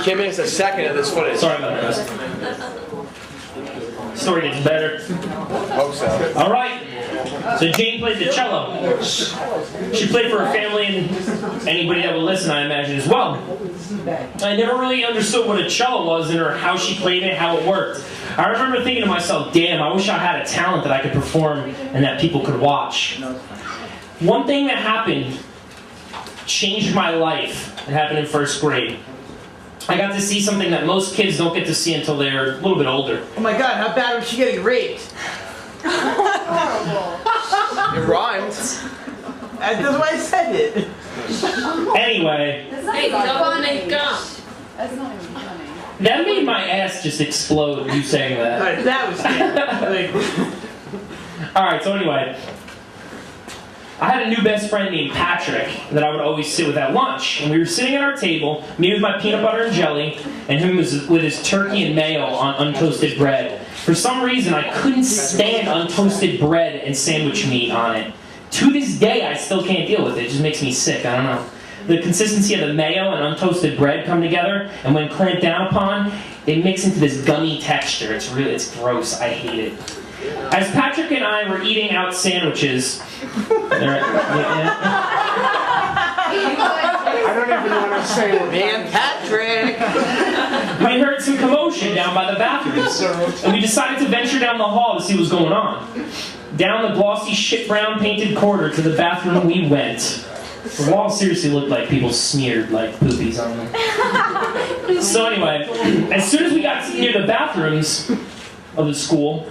Can't miss a second of this footage. Sorry about that. Story gets better. Hope so. All right. So Jane played the cello. She played for her family and anybody that would listen, I imagine, as well. I never really understood what a cello was or how she played it, how it worked. I remember thinking to myself, damn, I wish I had a talent that I could perform and that people could watch. One thing that happened changed my life. It happened in first grade. I got to see something that most kids don't get to see until they're a little bit older. Oh my god, how bad was she getting raped? It rhymed. That's why I said it. Anyway. Hey, don't make gum. That's not even funny. That made my ass just explode, you saying that. Alright, that was good. Alright, so anyway. I had a new best friend named Patrick that I would always sit with at lunch. And we were sitting at our table, me with my peanut butter and jelly, and him with his turkey and mayo on untoasted bread. For some reason, I couldn't stand untoasted bread and sandwich meat on it. To this day, I still can't deal with it. It just makes me sick. I don't know. The consistency of the mayo and untoasted bread come together, and when clamped down upon, they mix into this gummy texture. It's gross. I hate it. As Patrick and I were eating out sandwiches, I don't even want to say it. Man, Patrick! we heard some commotion down by the bathrooms, and we decided to venture down the hall to see what was going on. Down the glossy, shit-brown painted corridor to the bathroom we went. The walls seriously looked like people smeared like poopies on them. So anyway, as soon as we got near the bathrooms of the school,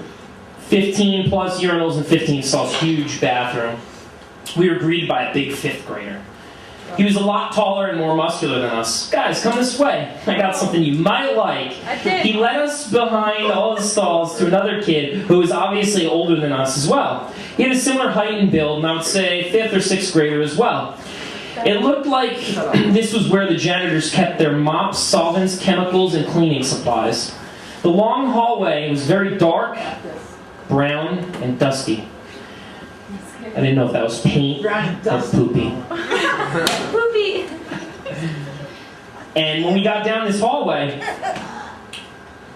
15 plus urinals and 15 stalls, huge bathroom, we were greeted by a big 5th grader. He was a lot taller and more muscular than us. Guys, come this way. I got something you might like. He led us behind all the stalls to another kid who was obviously older than us as well. He had a similar height and build, and I would say 5th or 6th grader as well. It looked like this was where the janitors kept their mops, solvents, chemicals, and cleaning supplies. The long hallway was very dark, brown, and dusty. I didn't know if that was paint or poopy. Poopy. And when we got down this hallway,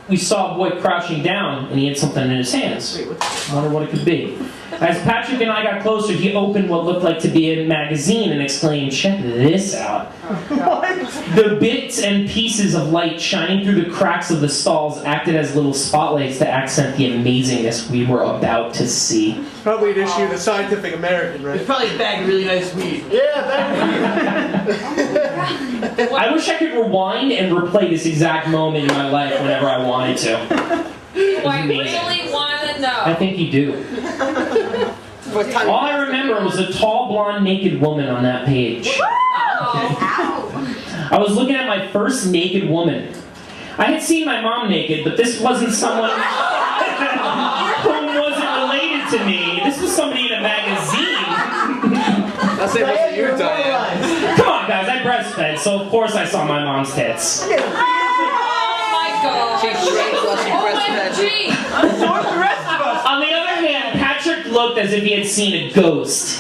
we saw a boy crouching down, and he had something in his hands. I wonder what it could be. As Patrick and I got closer, he opened what looked like to be a magazine and exclaimed, "Check this out." The bits and pieces of light shining through the cracks of the stalls acted as little spotlights to accent the amazingness we were about to see. Probably an issue of the Scientific American, right? It's probably a bag of really nice weed. Yeah, that I wish I could rewind and replay this exact moment in my life whenever I wanted to. I really want to know. I think you do. All I remember was a tall, blonde, naked woman on that page. I was looking at my first naked woman. I had seen my mom naked, but this wasn't someone who wasn't related to me. This was somebody in a magazine. I'll say most of you, Diane. Come on, guys, I breastfed, so of course I saw my mom's tits. Oh my god. She drank while she breastfed. So are the rest of us! On the other hand, Patrick looked as if he had seen a ghost.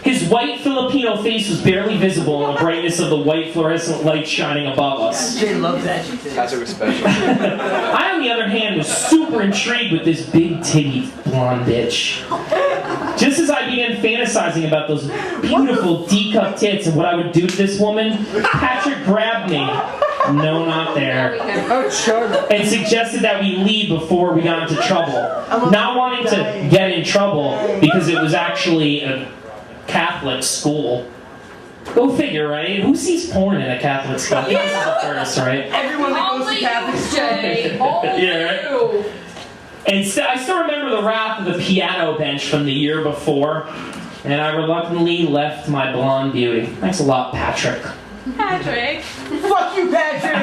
His white Filipino face was barely visible in the brightness of the white fluorescent light shining above us. Jane loves that shit. Patrick was special. I, on the other hand, was super intrigued with this big titty blonde bitch. Just as I began fantasizing about those beautiful D-cup tits and what I would do to this woman, Patrick grabbed me. No, not there. Oh, sure. And suggested that we leave before we got into trouble. Not wanting to get in trouble because it was actually a Catholic school. Go figure, right? Who sees porn in a Catholic school? I think this is the first, right? Everyone that goes to Only Catholic you, school. Jay. Only Yeah, right? you. And I still remember the wrath of the piano bench from the year before, and I reluctantly left my blonde beauty. Thanks a lot, Patrick. Patrick. Fuck you, Patrick!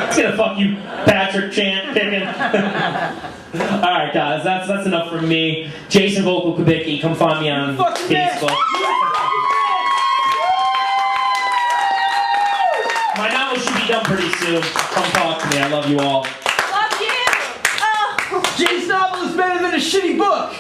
It's gonna fuck you, Patrick chant picking. Alright, guys, that's enough from me. Jason Vochal Kubicki, come find me on Facebook. My novel should be done pretty soon. Come talk to me. I love you all. Love you. Oh. Jay's novel is better than a shitty book!